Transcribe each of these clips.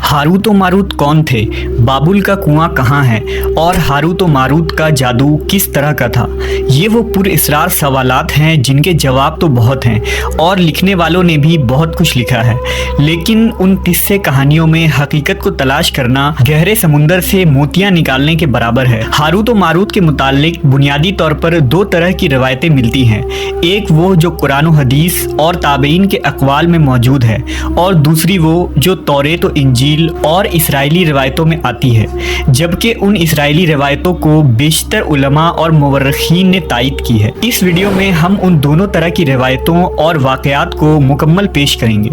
Harut व Marut कौन थे, बाबुल का कुआं कहाँ है और हारूत व मारूत का जादू किस तरह का था। ये वो पुरअसरार सवालात हैं जिनके जवाब तो बहुत हैं और लिखने वालों ने भी बहुत कुछ लिखा है, लेकिन उन किस्से कहानियों में हकीकत को तलाश करना गहरे समुंदर से मोतियां निकालने के बराबर है। हारूत व मारूत के मुताल्लिक बुनियादी तौर पर दो तरह की रवायतें मिलती हैं, एक वो जो कुरान व हदीस और ताबईन के अक़वाल में मौजूद है और दूसरी वो जो तौरेत व इंजील और इसराइली रवायतों में आती है, जबकि उन इसराइली रवायतों को बेशतर उलमा और मुवर्रिखीन ने तायद की है। इस वीडियो में हम उन दोनों तरह की रवायतों और वाक़यात को मुकम्मल पेश करेंगे।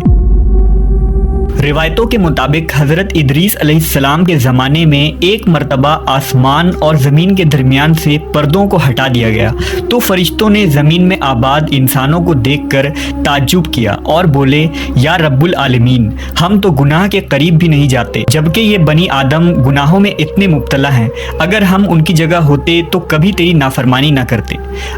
रिवायतों के मुताबिक हज़रत इदरीस अलैहिस्सलाम के ज़माने में एक मरतबा आसमान और ज़मीन के दरमियान से पर्दों को हटा दिया गया तो फरिश्तों ने ज़मीन में आबाद इंसानों को देखकर ताज्जुब किया और बोले, या रब्बुल आलमीन, हम तो गुनाह के करीब भी नहीं जाते, जबकि ये बनी आदम गुनाहों में इतने मुब्तला हैं। अगर हम उनकी जगह होते तो कभी तेरी नाफरमानी ना करते।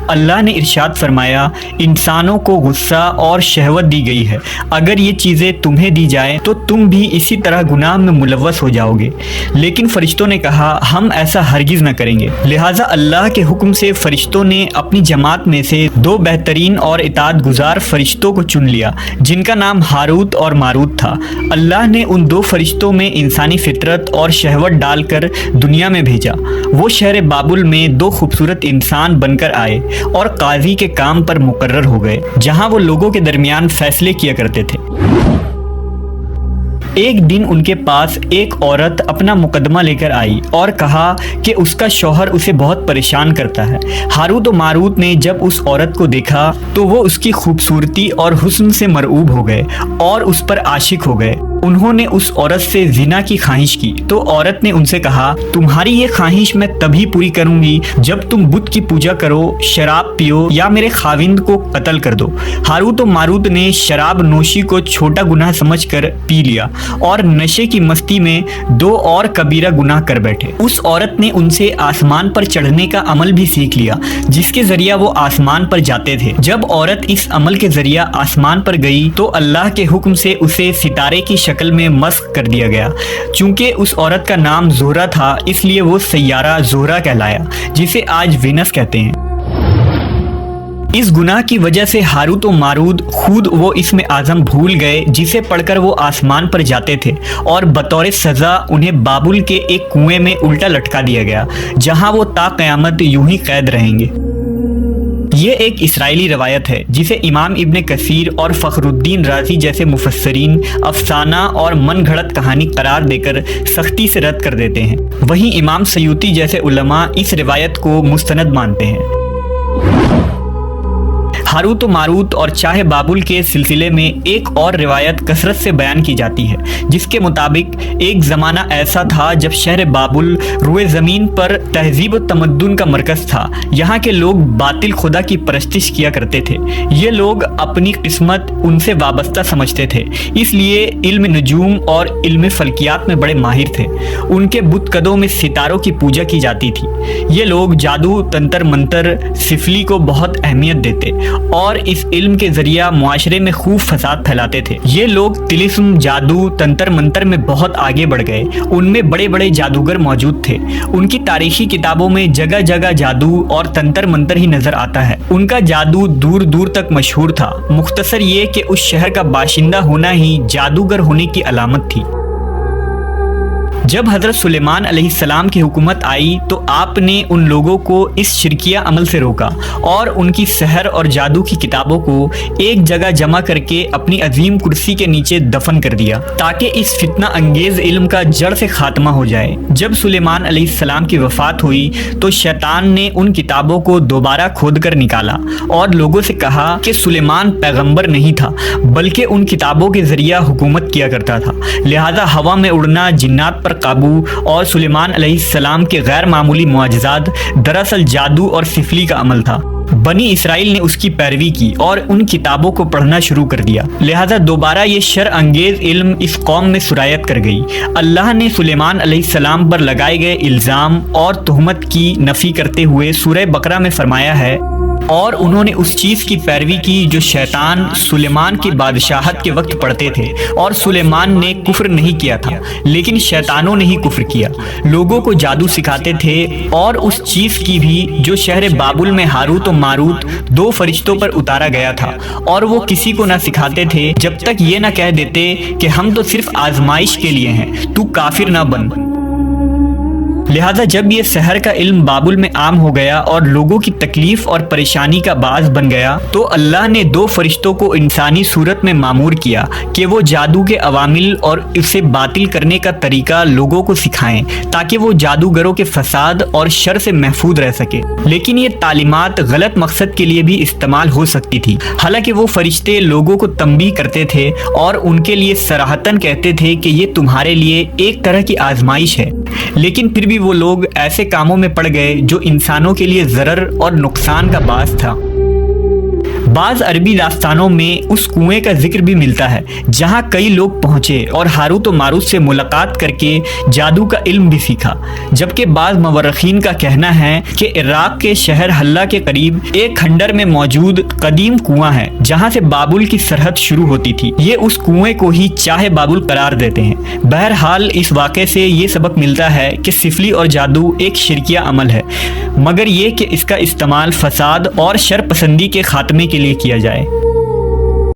अल्लाह ने इरशाद फरमाया, इंसानों को गुस्सा और शहवत दी गई है, अगर ये चीज़ें तुम्हें दी जाए तो तुम भी इसी तरह गुनाह में मुलव्वस हो जाओगे। लेकिन फरिश्तों ने कहा, हम ऐसा हरगिज़ न करेंगे। लिहाजा अल्लाह के हुक्म से फरिश्तों ने अपनी जमात में से दो बेहतरीन और इताअत गुजार फरिश्तों को चुन लिया, जिनका नाम हारूत और मारूत था। अल्लाह ने उन दो फरिश्तों में इंसानी फितरत और शहवत डालकर दुनिया में भेजा। वो शहर बाबुल में दो खूबसूरत इंसान बनकर आए और काजी के काम पर मुकर्रर हो गए, जहाँ वो लोगों के दरमियान फैसले किया करते थे। एक दिन उनके पास एक औरत अपना मुकदमा लेकर आई और कहा कि उसका शौहर उसे बहुत परेशान करता है। हारूत व मारूत ने जब उस औरत को देखा तो वो उसकी खूबसूरती और हुस्न से मरऊब हो गए और उस पर आशिक हो गए। उन्होंने उस औरत से जिना की ख्वाहिश की तो औरत ने उनसे कहा, तुम्हारी ये ख्वाहिश मैं तभी पूरी करूंगी जब तुम बुत की पूजा करो, शराब पियो या मेरे खाविंद को कत्ल कर दो। हारूत व मारूत ने शराब नोशी को छोटा गुनाह समझकर पी लिया और नशे की मस्ती में दो और कबीरा गुनाह कर बैठे। उस औरत ने उनसे आसमान पर चढ़ने का अमल भी सीख लिया, जिसके जरिया वो आसमान पर जाते थे। जब औरत इस अमल के जरिया आसमान पर गई तो अल्लाह के हुक्म से उसे सितारे की शक्ल में मस्क कर दिया गया। चूंकि उस औरत का नाम ज़ोहरा था, इसलिए वो सैयारा ज़ोहरा कहलाया, जिसे आज वीनस कहते हैं। इस गुनाह की वजह से हारूत व मारूत खुद वो इसमें आज़म भूल गए जिसे पढ़कर वो आसमान पर जाते थे और बतौर सज़ा उन्हें बाबुल के एक कुएं में उल्टा लटका दिया गया, जहां वो ता क़यामत यूं ही कैद रहेंगे। ये एक इसराइली रवायत है जिसे इमाम इब्न कसीर और फ़खरुद्दीन राज़ी जैसे मुफस्सरीन अफसाना और मन घड़त कहानी करार देकर सख्ती से रद्द कर देते हैं। वहीं इमाम सयूती जैसे उलमा इस रिवायत को मुस्तनद मानते हैं। हारूत व मारूत और चाहे बाबुल के सिलसिले में एक और रिवायत कसरत से बयान की जाती है, जिसके मुताबिक एक ज़माना ऐसा था जब शहर बाबुल रुए ज़मीन पर तहजीब व तमद्दुन का मरकज़ था। यहाँ के लोग बातिल खुदा की परस्तिश किया करते थे। ये लोग अपनी किस्मत उनसे वाबस्ता समझते थे, इसलिए इल्म नजूम और इल्म फल्कियात में बड़े माहिर थे। उनके बुतकदों में सितारों की पूजा की जाती थी। ये लोग जादू, तंत्र मंत्र, सिफली को बहुत अहमियत देते और इस इल्म के जरिया मुआशरे में खूब फसाद फैलाते थे। ये लोग तिलिस्म, जादू, तंत्र मंत्र में बहुत आगे बढ़ गए। उनमें बड़े बड़े जादूगर मौजूद थे। उनकी तारीखी किताबों में जगह जगह जादू और तंत्र मंत्र ही नजर आता है। उनका जादू दूर दूर तक मशहूर था। मुख्तसर ये कि उस शहर का बाशिंदा होना ही जादूगर होने की अलामत थी। जब हज़रत सुलेमान अलैहिस्सलाम की हुकूमत आई तो आपने उन लोगों को इस शिरकिया अमल से रोका और उनकी सहर और जादू की किताबों को एक जगह जमा करके अपनी अजीम कुर्सी के नीचे दफन कर दिया, ताकि इस फितना अंगेज इल्म का जड़ से खात्मा हो जाए। जब सुलेमान अलैहिस्सलाम की वफ़ात हुई तो शैतान ने उन किताबों को दोबारा खोद कर निकाला और लोगों से कहा कि सुलेमान पैगम्बर नहीं था, बल्कि उन किताबों के ज़रिया हुकूमत किया करता था। लिहाजा हवा में उड़ना, जिन्नात पर काबू और सुलेमान अलैहिस्सलाम के गैर मामूली मुआजिज़ात दरअसल जादू और सिफली का अमल था। बनी इसराइल ने उसकी पैरवी की और उन किताबों को पढ़ना शुरू कर दिया। लिहाजा दोबारा ये शर अंगेज इल्म इस कौम में सुरायत कर गई। अल्लाह ने सुलेमान अलैहिस्सलाम पर लगाए गए इल्ज़ाम और तुहमत की नफ़ी करते हुए सूरह बकरा में फरमाया है, اور انہوں نے اس چیز کی پیروی کی جو شیطان سلیمان کی بادشاہت کے وقت پڑھتے تھے، اور سلیمان نے کفر نہیں کیا تھا لیکن شیطانوں نے ہی کفر کیا۔ لوگوں کو جادو سکھاتے تھے اور اس چیز کی بھی جو شہر بابل میں ہاروت و ماروت 2 فرشتوں پر اتارا گیا تھا، اور وہ کسی کو نہ سکھاتے تھے جب تک یہ نہ کہہ دیتے کہ ہم تو صرف آزمائش کے لیے ہیں، تو کافر نہ بن۔ لہذا جب یہ سحر کا علم بابل میں عام ہو گیا اور لوگوں کی تکلیف اور پریشانی کا باعث بن گیا، تو اللہ نے 2 فرشتوں کو انسانی صورت میں مامور کیا کہ وہ جادو کے عوامل اور اسے باطل کرنے کا طریقہ لوگوں کو سکھائیں تاکہ وہ جادوگروں کے فساد اور شر سے محفوظ رہ سکے۔ لیکن یہ تعلیمات غلط مقصد کے لیے بھی استعمال ہو سکتی تھی۔ حالانکہ وہ فرشتے لوگوں کو تنبیہ کرتے تھے اور ان کے لیے صراحتاً کہتے تھے کہ یہ تمہارے لیے ایک طرح کی آزمائش ہے، لیکن پھر بھی وہ لوگ ایسے کاموں میں پڑ گئے جو انسانوں کے لیے ضرر اور نقصان کا باعث تھا۔ بعض عربی داستانوں میں اس کنویں کا ذکر بھی ملتا ہے جہاں کئی لوگ پہنچے اور ہاروت و ماروت سے ملاقات کر کے جادو کا علم بھی سیکھا، جبکہ بعض مورخین کا کہنا ہے کہ عراق کے شہر حلہ کے قریب ایک کھنڈر میں موجود قدیم کنواں ہے جہاں سے بابل کی سرحد شروع ہوتی تھی۔ یہ اس کنویں کو ہی چاہے بابل قرار دیتے ہیں۔ بہرحال اس واقعے سے یہ سبق ملتا ہے کہ سفلی اور جادو ایک شرکیہ عمل ہے، مگر یہ کہ اس کا استعمال فساد اور شر پسندی کے خاتمے کے لیے کیا جائے۔